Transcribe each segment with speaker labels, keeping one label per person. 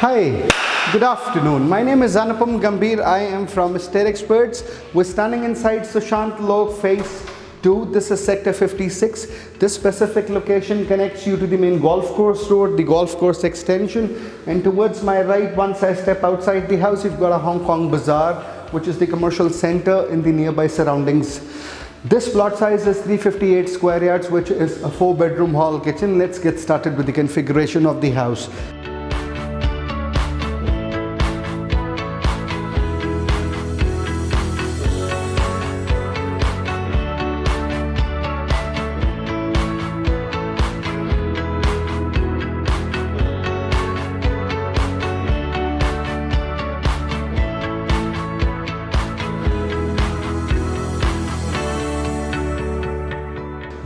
Speaker 1: Hi, good afternoon. My name is Anupam Gambhir. I am from Stair Experts. We're standing inside Sushant Lok Phase 2. This is Sector 56. This specific location connects you to the main golf course road, the golf course extension, and towards my right, once I step outside the house, you've got a Hong Kong Bazaar, which is the commercial center in the nearby surroundings. This plot size is 358 square yards, which is a 4-bedroom hall kitchen. Let's get started with the configuration of the house.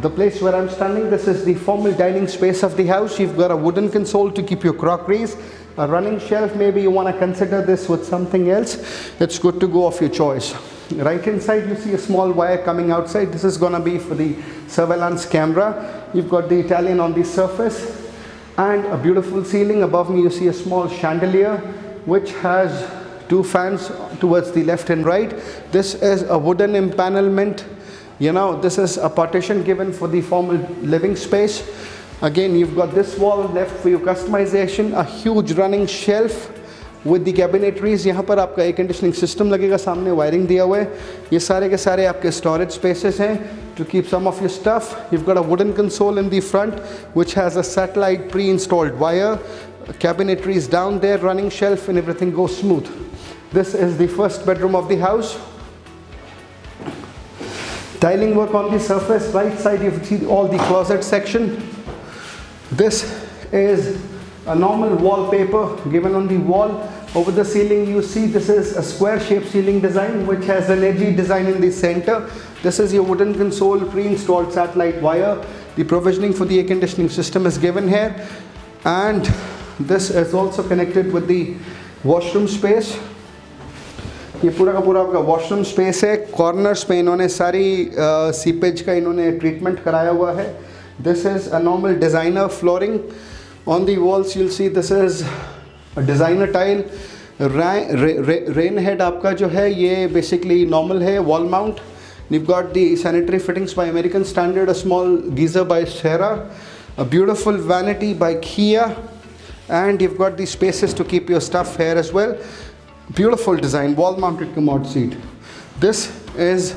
Speaker 1: The place where I'm standing, this is the formal dining space of the house. You've got a wooden console to keep your crockeries, a running shelf. Maybe you want to consider this with something else. It's good to go of your choice. Right inside, you see a small wire coming outside. This is going to be for the surveillance camera. You've got the Italian on the surface and a beautiful ceiling. Above me, you see a small chandelier which has 2 fans towards the left and right. This is a wooden empanelment. You know, this is a partition given for the formal living space. Again, you've got this wall left for your customization, a huge running shelf with the cabinetries. यहाँ पर आपका air conditioning system लगेगा, सामने wiring दिया हुआ है. ये सारे के सारे आपके storage spaces हैं to keep some of your stuff. You've got a wooden console in the front which has a satellite pre-installed wire. Cabinetries down there, running shelf, and everything goes smooth. This is the first bedroom of the house. Tiling work on the surface. Right side, you see all the closet section. This is a normal wallpaper given on the wall. Over the ceiling, you see this is a square shaped ceiling design which has an edgy design in the center. This is your wooden console, pre-installed satellite wire. The provisioning for the air conditioning system is given here, and this is also connected with the washroom space. ये पूरा का पूरा आपका washroom space है. Corners पे इन्होंने सारी seepage का इन्होंने ट्रीटमेंट कराया हुआ है. This is a normal designer flooring. On the walls you'll see this is a designer tile. Rain head आपका जो है ये बेसिकली नॉर्मल है, wall mount. You've got the sanitary fittings by American Standard, a small geyser by Sierra, a beautiful vanity by Kia, and you've got the spaces to keep your stuff here as well. Beautiful design, wall mounted commode seat. This is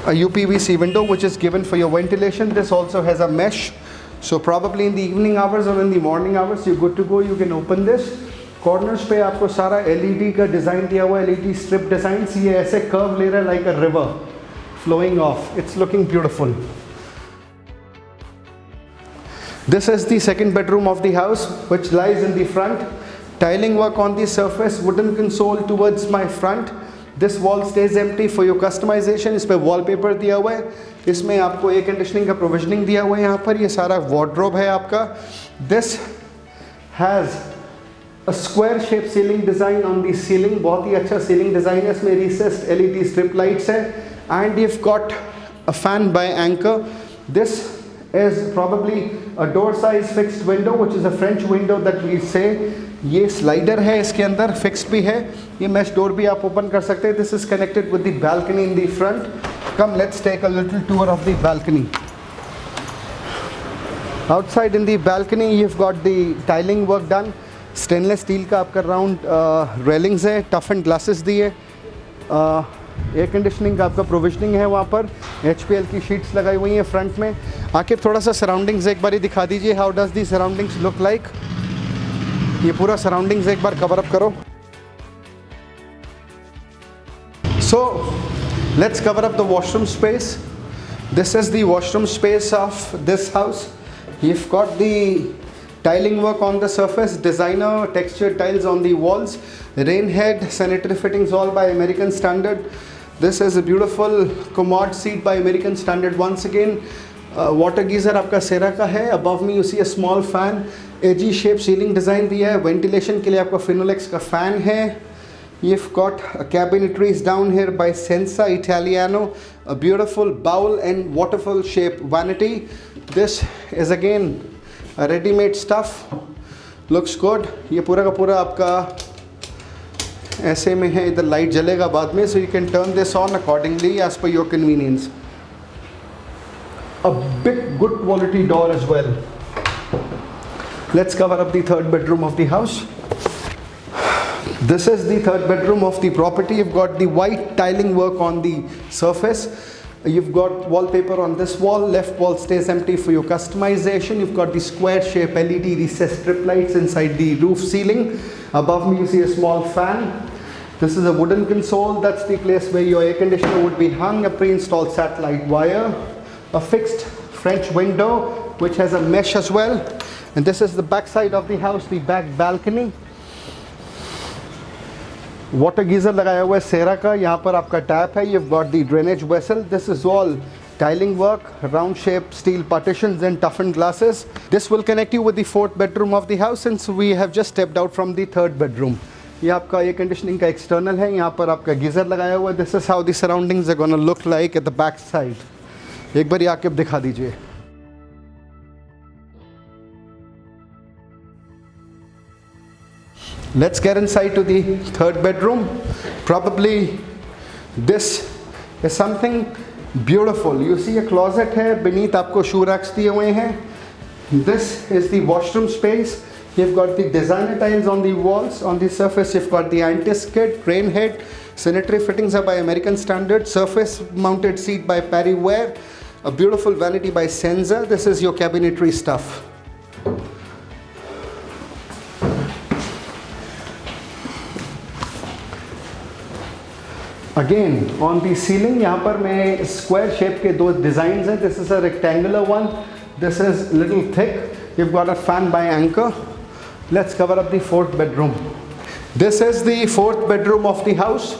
Speaker 1: a UPVC window which is given for your ventilation. This also has a mesh, so probably in the evening hours or in the morning hours you're good to go. You can open this. Corners पे आपको सारा LED का design दिया हुआ है, LED strip designs. ये ऐसे curve ले रहा है like a river flowing off. It's looking beautiful. This is the second bedroom of the house which lies in the front. Tiling work on the surface, wooden console towards my front. This wall stays empty for your customization. इस पे wallpaper दिया हुआ है. इसमें आपको air conditioning का provisioning दिया हुआ है. यहाँ पर ये सारा wardrobe है आपका. This has a square shaped ceiling design on the ceiling. बहुत ही अच्छा ceiling design है. इसमें recessed LED strip lights है. And you've got a fan by Anchor. This is probably a door size fixed window, which is a French window that we say. ये slider है, इसके अंदर fixed भी है. ये मैश डोर भी आप ओपन कर सकते हैं. This is connected with the balcony in the front. Come, let's take a little tour of the balcony. Outside in the balcony, you've got the tiling work done. Stainless steel का आपका round railings है, tough and glasses दिए. Air conditioning का आपका provisioning है. वहाँ पर HPL की शीट्स लगाई हुई हैं फ्रंट में. आके थोड़ा सा सराउंडिंग्स एक बारी दिखा दीजिए. How does the surroundings look like? ये पूरा सराउंडिंग्स एक बार कवर अप करो. So let's cover up the washroom space. This is the washroom space of this house. You've got the tiling work on the surface, designer textured tiles on the walls, rain head, sanitary fittings all by American Standard. This is a beautiful commode seat by American Standard once again. Water geyser आपका सेरा का है. Above में you see a small fan. Edgy shape ceiling design दिया है. Ventilation के लिए आपका फिनोलेक्स का फ़ैन है. You've got cabinetries down here by Senza Italiano, a beautiful bowl and waterfall shape vanity. This is again a ready-made stuff. Looks good. ये पूरा का पूरा आपका ऐसे में है, इधर लाइट जलेगा बाद में, so you can turn this on accordingly as per your convenience. A big good quality door as well. Let's cover up the third bedroom of the house. This is the third bedroom of the property. You've got the white tiling work on the surface. You've got wallpaper on this wall. Left wall stays empty for your customization. You've got the square shape LED recessed strip lights inside the roof ceiling. Above me you see a small fan. This is a wooden console. That's the place where your air conditioner would be hung. A pre-installed satellite wire. A fixed French window which has a mesh as well. And this is the back side of the house, the back balcony. Water geyser लगाया हुआ है सेरा का, यहाँ पर आपका tap है. You've got the drainage vessel. This is all tiling work, round shaped steel partitions and toughened glasses. This will connect you with the fourth bedroom of the house since we have just stepped out from the third bedroom. ये आपका air conditioning का external है, यहाँ पर आपका geyser लगाया हुआ है. This is how the surroundings are gonna look like at the back side. एक बार आके दिखा दीजिए. Let's get inside to the third bedroom. Probably this is something beautiful. You see a closet है, beneath आपको shoe racks दिए हुए हैं. This is the washroom space. You've got the designer tiles on the walls. On the surface you've got the anti-skid, rain head. Sanitary fittings are by American standard. Surface mounted seat by Parryware. A beautiful vanity by Senza. This is your cabinetry stuff. Again on the ceiling यहाँ पर मैं square shape के दो designs हैं. This is a rectangular one. This is little thick. You've got a fan by Anchor. Let's cover up the fourth bedroom. This is the fourth bedroom of the house.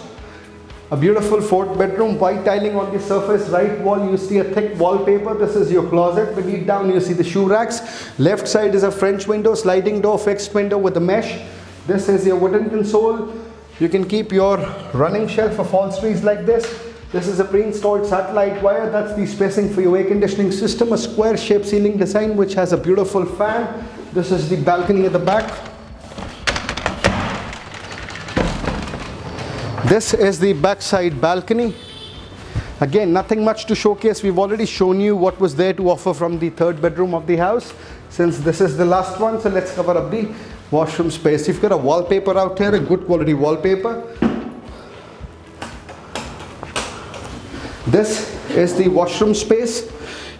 Speaker 1: A beautiful fourth bedroom. White tiling on the surface. Right wall you see a thick wallpaper. This is your closet. Beneath down you see the shoe racks. Left side is a French window, sliding door, fixed window with a mesh. This is your wooden console. You can keep your running shelf of upholsteries like this. This is a pre-installed satellite wire. That's the spacing for your air conditioning system. A square shaped ceiling design which has a beautiful fan. This is the balcony at the back. This is the backside balcony. Again, nothing much to showcase. We've already shown you what was there to offer from the third bedroom of the house. Since this is the last one, so let's cover up the washroom space. You've got a wallpaper out here, a good quality wallpaper. This is the washroom space.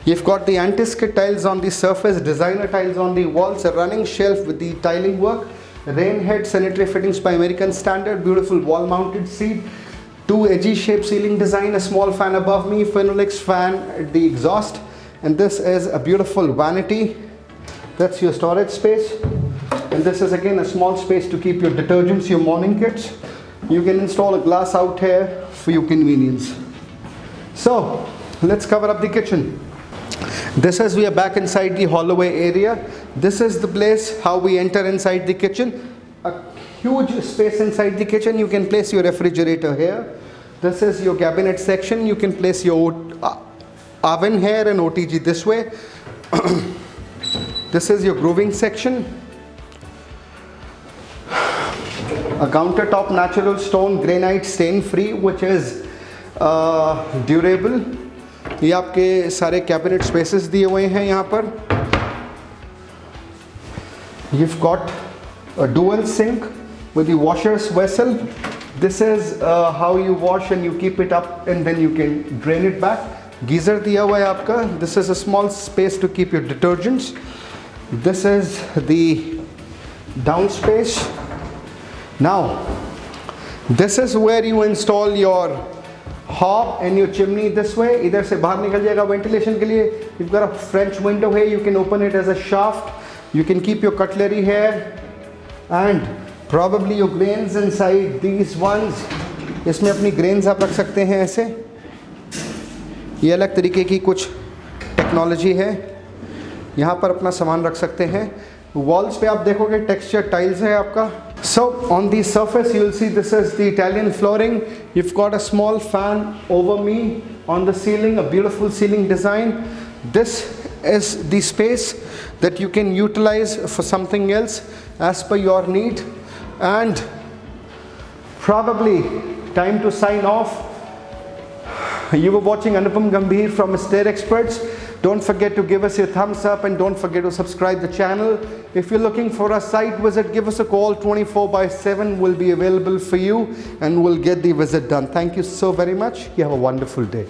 Speaker 1: You've got the anti-skid tiles on the surface, designer tiles on the walls, a running shelf with the tiling work, rain head, sanitary fittings by American standard, beautiful wall mounted seat, two edgy shaped ceiling design, a small fan above me, Phenolix fan at the exhaust, and this is a beautiful vanity. That's your storage space. And this is again a small space to keep your detergents, your morning kits. You can install a glass out here for your convenience. So let's cover up the kitchen. This is, we are back inside the hallway area. This is the place how we enter inside the kitchen. A huge space inside the kitchen. You can place your refrigerator here. This is your cabinet section. You can place your oven here and OTG this way. This is your grooving section. A countertop natural stone granite stain free which is durable. ये आपके सारे cabinet spaces दिए हुए हैं यहाँ पर. You've got a dual sink with the washer's vessel. This is how you wash and you keep it up and then you can drain it back. Geyser दिया हुआ है आपका. This is a small space to keep your detergents. This is the down space. Now this is where you install your hob and your chimney this way. इधर से बाहर निकल जाएगा ventilation के लिए. You've got a French window here. You can open it as a shaft. You can keep your cutlery here and probably your grains inside these ones. इसमें अपनी grains आप रख सकते हैं ऐसे. ये अलग तरीके की कुछ टेक्नोलॉजी है. यहाँ पर अपना सामान रख सकते हैं. Walls पे आप देखोगे texture tiles है आपका. So on the surface you will see this is the Italian flooring. You've got a small fan over me on the ceiling, a beautiful ceiling design. This is the space that you can utilize for something else. as per your need. And probably time to sign off. You were watching Anupam Gambhir from Stair Experts. Don't forget to give us your thumbs up and don't forget to subscribe the channel. If you're looking for a site visit, give us a call. 24/7 will be available for you and we'll get the visit done. Thank you so very much. You have a wonderful day.